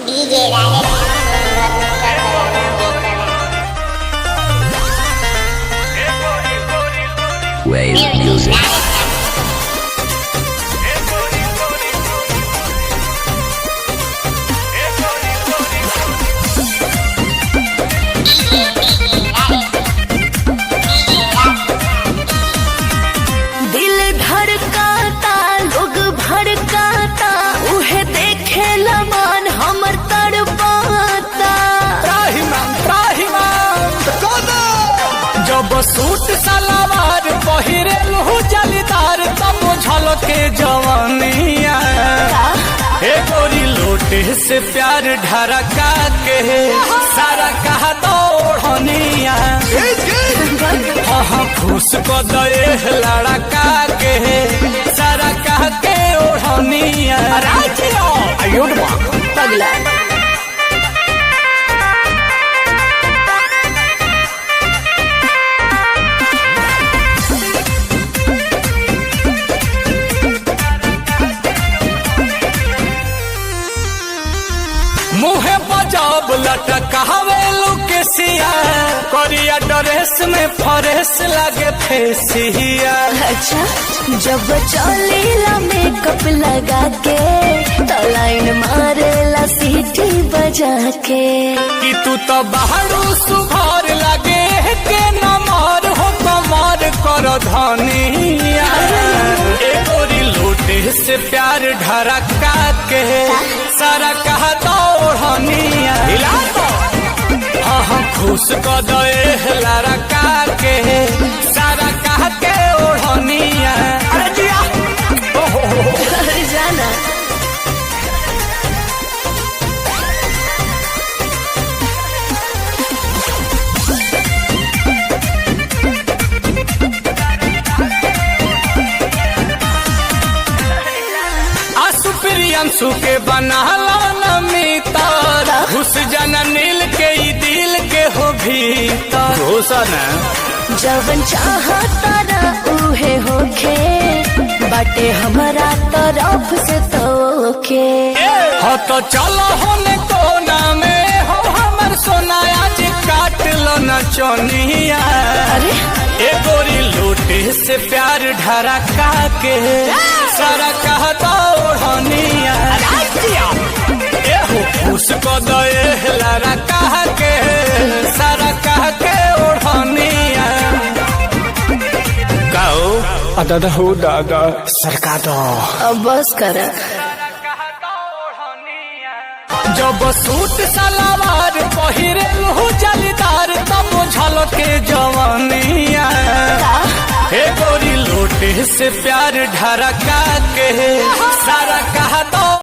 DJ Wave music. दिल धड़काता लोग भड़काता उहे देखे लमान हमर तड़पाता। जब सूट सलवार पहिरे लहू जलीदार तब झलके जवानिया हे गोरी लोटे से प्यार ढरका के सारा कहा दौड़निया हाँ फूस को दे लड़का के सारा कह के ओढ़निया पगला मुहे बजाब लटकावे लुकेसिया करिया ड्रेस में फरेस लगे फेसिया। अच्छा जब चलेला मेकअप लगा के तो लाइन मारेला सीटी बजा के कि तू तो बाहरो सुघर लगे के नमर हो कमर कर धनिया ए गोरी लोटे से प्यार ढरका के सारा कहा दौड़निया हिला तो हाँ खुश को दे लड़का के सारा कह के ओढ़निया अरे जिया अरे जाना प्रियंशु के बनाला नमितर घुस जाना नील के ई दिल के हो भीतर घोषण जवन चाहता ना उहे होखे बाटे हमारा तरफ से तोके हो तो चलो होने कोना में हो हमर सोनाया जी काट लो न चोनिया अरे ए गोरी लोटे से प्यार ढरका के सारा कहता ओढ़निया ए हो उसको दे लड़ा कह के सारा कह के ओढ़निया गाओ दादा हो दादा सरकार दो अब बस कर जब सूट सलवार पहिरे लहू जलीदार तब झलके जवानिया हे गोरी लोटे से प्यार ढरका के सारा कहा दो